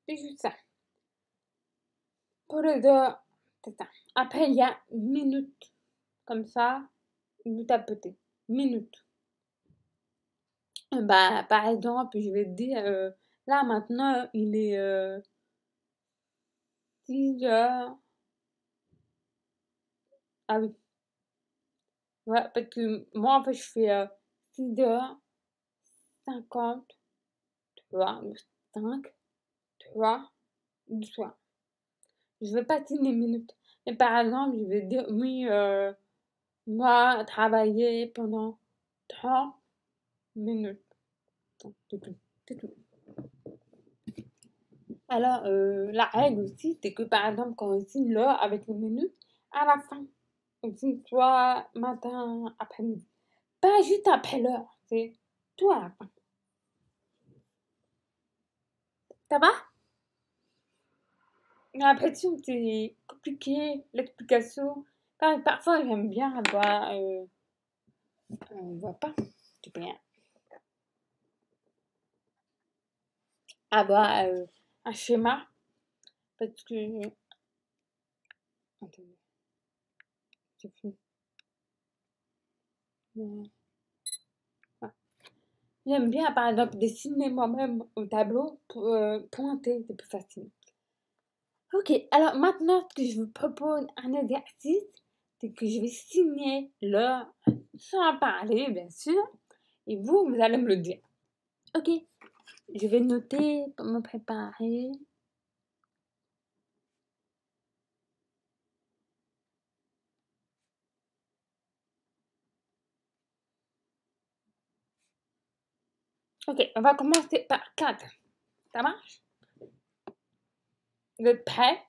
c'est juste ça. Pour les deux, c'est ça. Après, il y a minute, comme ça, vous tapotez. Minute. Bah, par exemple, je vais te dire, là maintenant, il est 6h. Ah oui. Ouais, parce que moi, en fait, je fais 6h50, tu vois, 5, tu vois, du soir. Je vais pas dire les minutes. Mais par exemple, je vais dire, oui, moi, travailler pendant 30 minutes. C'est tout. C'est tout. Alors, la règle aussi, c'est que par exemple, quand on signe l'heure avec les minutes, à la fin, on signe soit matin, après-midi. Pas juste après l'heure, c'est tout à la fin. Ça va? J'ai l'impression que c'est compliqué, l'explication. Parfois, j'aime bien avoir, on voit pas, c'est bien, avoir un schéma, parce que, attendez, c'est fou. Ouais. J'aime bien, par exemple, dessiner moi-même au tableau pour pointer, c'est plus facile. Ok, alors maintenant, ce que je vous propose un exercice, c'est que je vais signer l'heure sans parler, bien sûr, et vous allez me le dire. Ok, je vais noter pour me préparer. Ok, on va commencer par 4. Ça marche? Vous êtes prêts?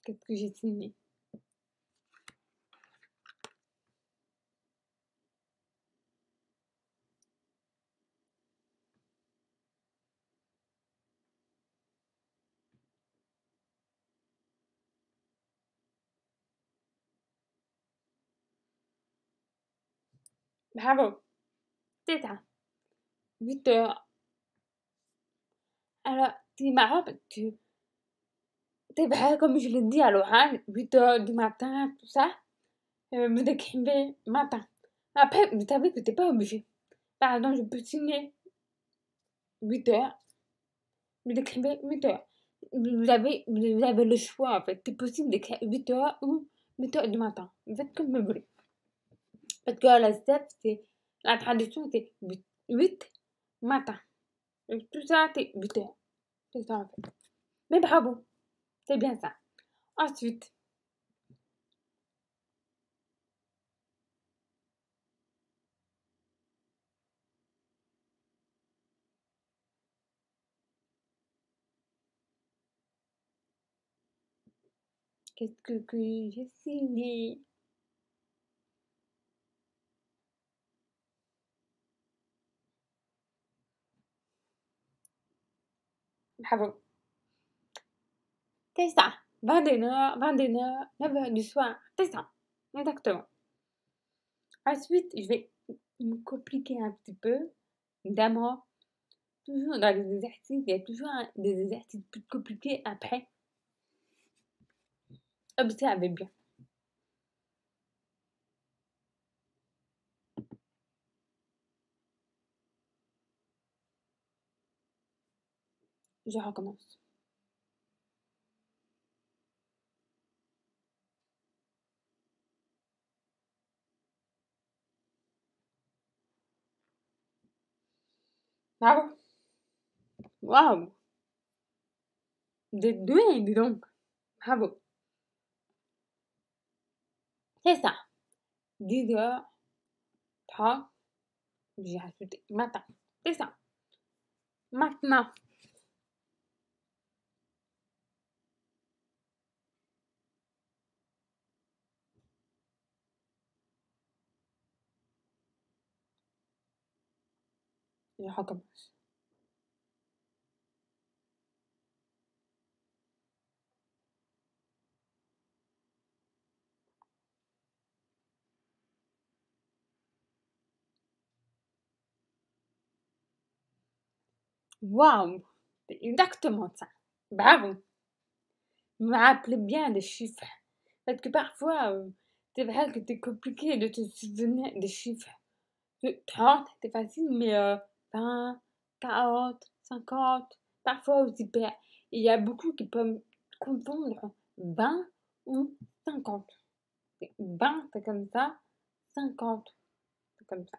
Qu'est-ce que j'ai signé? Bravo, c'est ça. 8 heures. Alors, c'est marrant parce que c'est vrai, comme je l'ai dit à l'oral, 8 heures du matin, tout ça, vous écrivez matin. Après, vous savez que t'es pas obligé. Par exemple, je peux signer 8 heures, vous écrivez 8 heures. Vous avez le choix, en fait. C'est possible d'écrire 8 heures ou 8 heures du matin. Vous faites comme vous voulez. Parce que la step, c'est, la tradition, c'est 8 matin. Et tout ça, c'est 8 heures. C'est ça, en fait. Mais bravo, c'est bien ça. Ensuite, qu'est-ce que j'ai signé? Bravo. C'est ça. 21h, 21h, 9h du soir. C'est ça. Exactement. Ensuite, je vais me compliquer un petit peu. Évidemment, toujours dans les exercices, il y a toujours des exercices plus compliqués après. Observez bien. Je recommence. Bravo. Waouh. Vous êtes doués, dis donc. Bravo. C'est ça. 10h30, j'ai rajouté matin. C'est ça. Maintenant, je recommence. Waouh. C'est exactement ça. Bravo. Vous me rappelez bien des chiffres. Parce que parfois, c'est vrai que c'est compliqué de te souvenir des chiffres. 30, c'est facile, mais 20, 40, 50. parfois aussi père. Il y a beaucoup qui peuvent confondre 20 ou 50. 20, c'est comme ça, 50, c'est comme ça.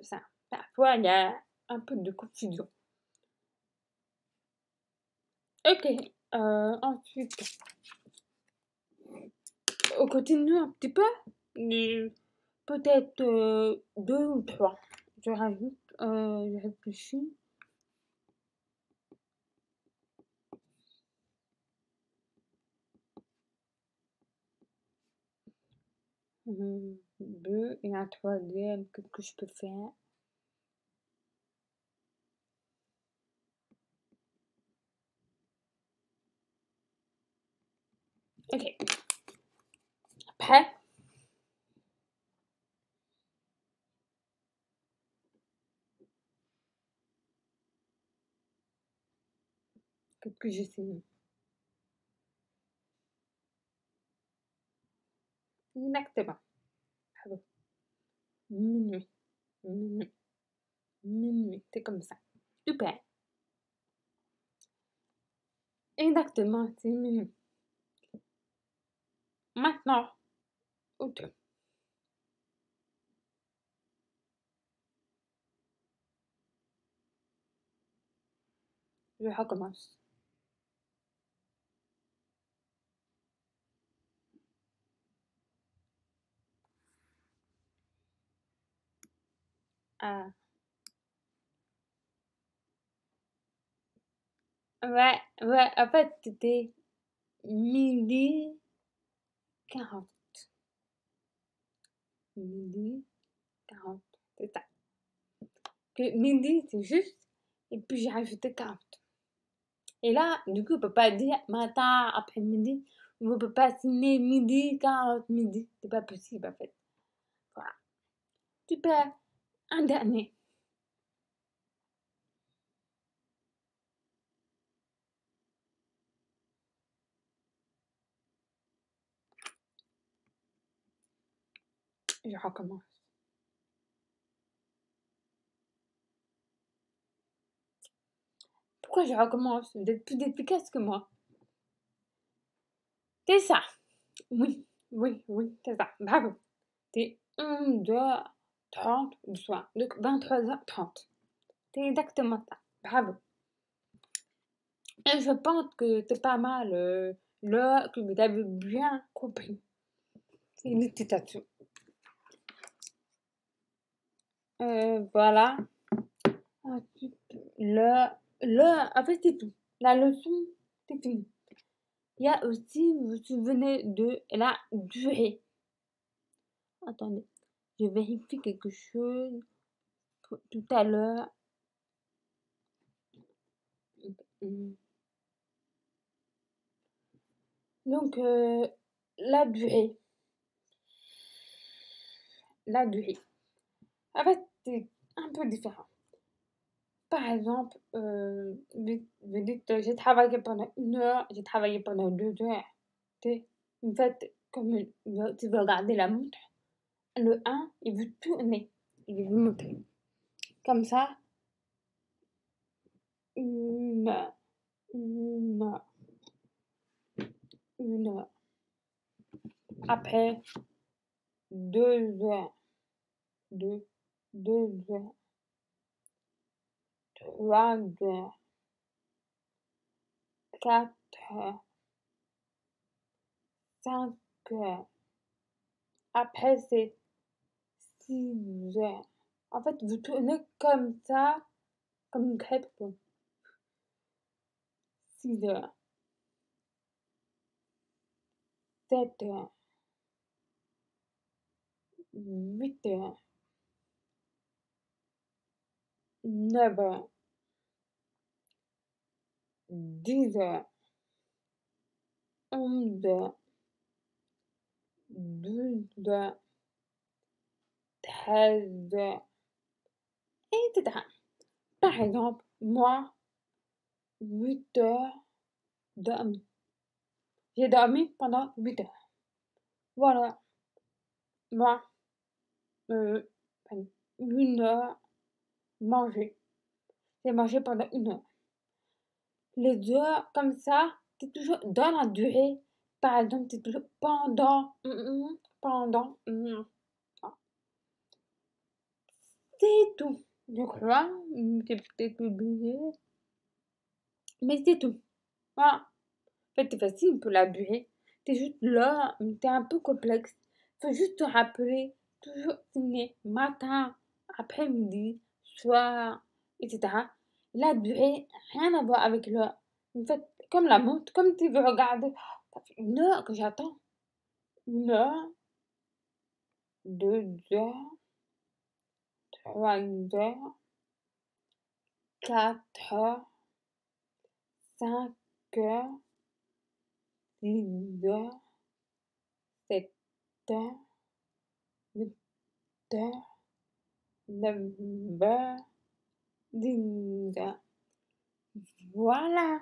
Ça. Parfois, il y a un peu de confusion. Ok, ensuite, on continue un petit peu. Peut-être 2 ou 3. Je rajoute, je réfléchis. Deux et un troisième, qu'est-ce que je peux faire? Ok, prêt? Qu'est-ce que je sais? Exactement. Bravo. Minuit, minuit, minuit, c'est comme ça. Super. Exactement, c'est minuit. Maintenant, ok. Je recommence. Ah, ouais, ouais, en fait, c'était midi 40. Midi 40, c'est ça. Que midi, c'est juste, et puis j'ai rajouté 40. Et là, du coup, on peut pas dire matin, après-midi, ou on peut pas signer midi, 40, midi. C'est pas possible, en fait. Voilà. Super. Un dernier. Je recommence. Pourquoi je recommence? Vous êtes plus efficace que moi. C'est ça. Oui, oui, oui, c'est ça. Bravo. C'est 1, 2, 30 du soir. Donc 23h30. C'est exactement ça. Bravo. Et je pense que c'est pas mal là que vous avez bien compris. Félicitations. Voilà. Ensuite, en fait, c'est tout. La leçon, c'est fini. Il y a aussi, vous vous souvenez de la durée. Attendez, je vérifie quelque chose tout à l'heure. Hum. Donc, la durée. La durée. En fait, c'est un peu différent. Par exemple, vous dites, j'ai travaillé pendant 1 heure, j'ai travaillé pendant 2 heures. En fait, comme tu veux regarder la montre, le 1, il veut tourner, il veut monter. Comme ça, 1 heure, 1 heure, 1 heure. Après, 2 heures, 2 heures, 3 heures, 4 heures, 5 heures. Après, c'est 6 heures. En fait, vous tournez comme ça, comme une crêpe, quoi. 6 heures, 7 heures, 8 heures, 9 heures, 10 heures, 11 heures, 12 heures, 13 heures, etc. Par exemple, moi, 8 heures dormi. J'ai dormi pendant 8 heures. Voilà. Moi, euh, 1 heure manger. J'ai mangé pendant 1 heure. les heures comme ça, t'es toujours dans la durée. Par exemple, t'es toujours pendant, pendant, ah, c'est tout. Je crois, j'ai peut-être oublié, mais c'est tout. Voilà. En fait, c'est facile pour la durée. T'es juste là, t'es un peu complexe. Faut juste te rappeler, toujours signer matin, après-midi, soir, etc. La durée, rien à voir avec l'heure. En fait, comme la montre, comme tu veux regarder, ça fait 1 heure que j'attends. 1 heure, 2 heures, 3 heures, 4 heures, 5 heures, 6 heures, 7 heures, 8 heures, 9 heures, 10 heures. Voilà.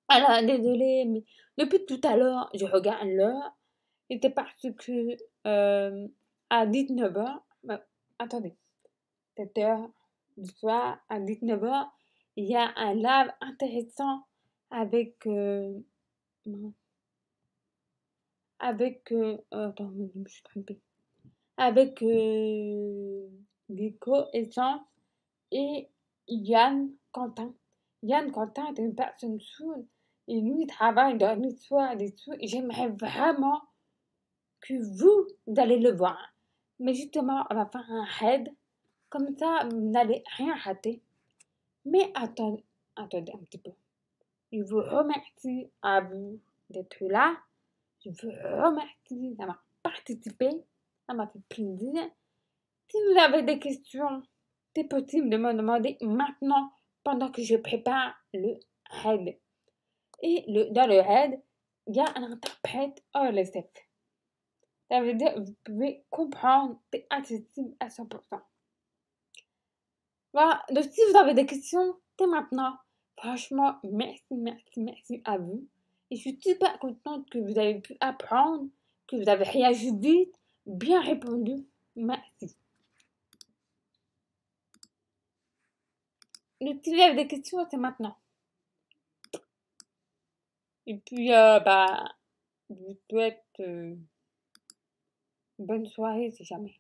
Alors, désolée, mais depuis tout à l'heure, je regarde l'heure. C'était parce que à 19 heures, attendez, 7 heures du soir, à 19 heures, il y a un live intéressant avec, mince, avec, attends, je me suis trompée, avec Nico Essence et Yann Quentin. Yann Quentin est une personne sourde et lui, il travaille dans l'histoire des sourds et j'aimerais vraiment que vous allez le voir. Mais justement, on va faire un raid. Comme ça, vous n'allez rien rater. Mais attendez un petit peu. Je vous remercie à vous d'être là. Je vous remercie d'avoir participé. Ça m'a fait plaisir. Si vous avez des questions, c'est possible de me demander maintenant pendant que je prépare le raid. Et dans le raid, il y a un interprète OLSF. Ça veut dire que vous pouvez comprendre, c'est accessible à 100%. Voilà, donc si vous avez des questions, c'est maintenant. Franchement, merci à vous. Et je suis super contente que vous avez pu apprendre, que vous avez réagi vite, bien répondu. Merci. Donc si vous avez des questions, c'est maintenant. Et puis, je vous souhaite une bonne soirée si jamais.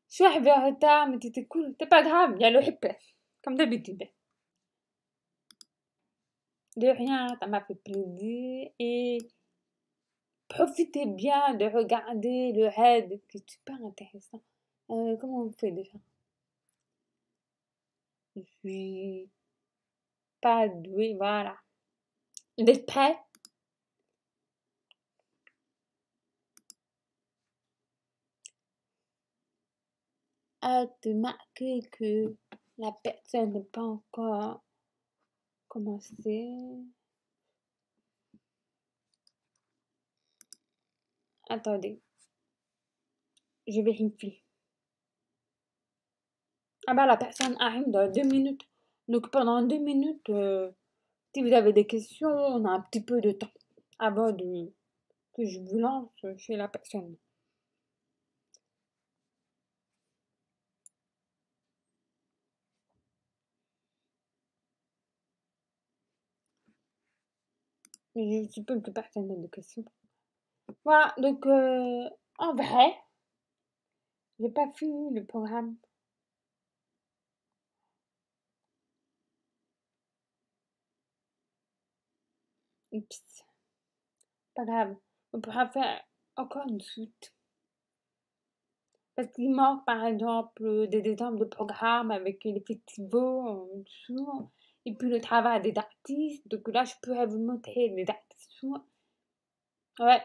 Je suis arrivée en retard, mais c'était cool. C'est pas grave, il y a le replay, comme d'habitude. De rien, ça m'a fait plaisir et profitez bien de regarder le raid, qui est super intéressant. Comment on fait déjà? Je suis pas douée, voilà. Vous êtes prêts? À te marquer que la personne n'est pas encore commencé. Attendez, je vérifie. Ah bah la personne arrive dans 2 minutes. Donc pendant 2 minutes, si vous avez des questions, on a un petit peu de temps avant que je vous lance chez la personne. Mais je suppose que personne n'a de questions. Voilà, donc en vrai, j'ai pas fini le programme. Oups, pas grave. On pourra faire encore une suite. Parce qu'il manque par exemple des exemples de programmes avec les festivals en dessous. Et puis le travail des artistes. Donc là, je pourrais vous montrer les artistes sourds. Ouais,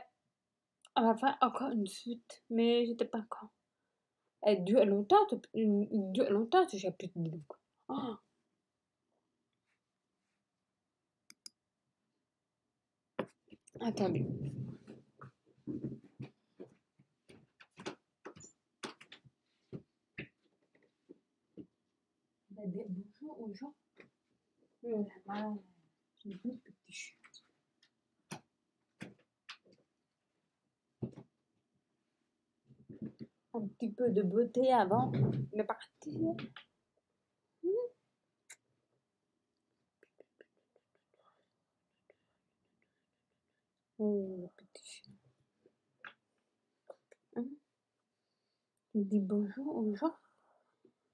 on va faire encore une suite. Mais je sais pas quand. Elle dure longtemps, elle dure longtemps ce chapitre. Oh, attendez. Bonjour aux gens. Oh là là, j'ai deux petits chats. Un petit peu de beauté avant de partir. Oh, le petit chien. Hein? Il dit bonjour aux gens.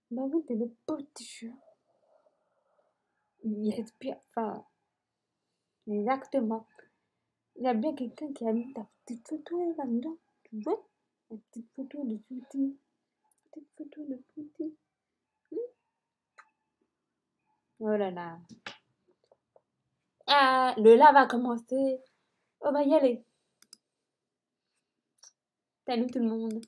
Bah oui, t'es le petit chien. Il respire fort. Exactement. Il y a bien quelqu'un qui a mis ta petite photo là-dedans. Tu vois? La petite photo de Tutti. Petite photo de Tutti. Oh là là. Ah, le live va commencer. On va y aller. Salut tout le monde.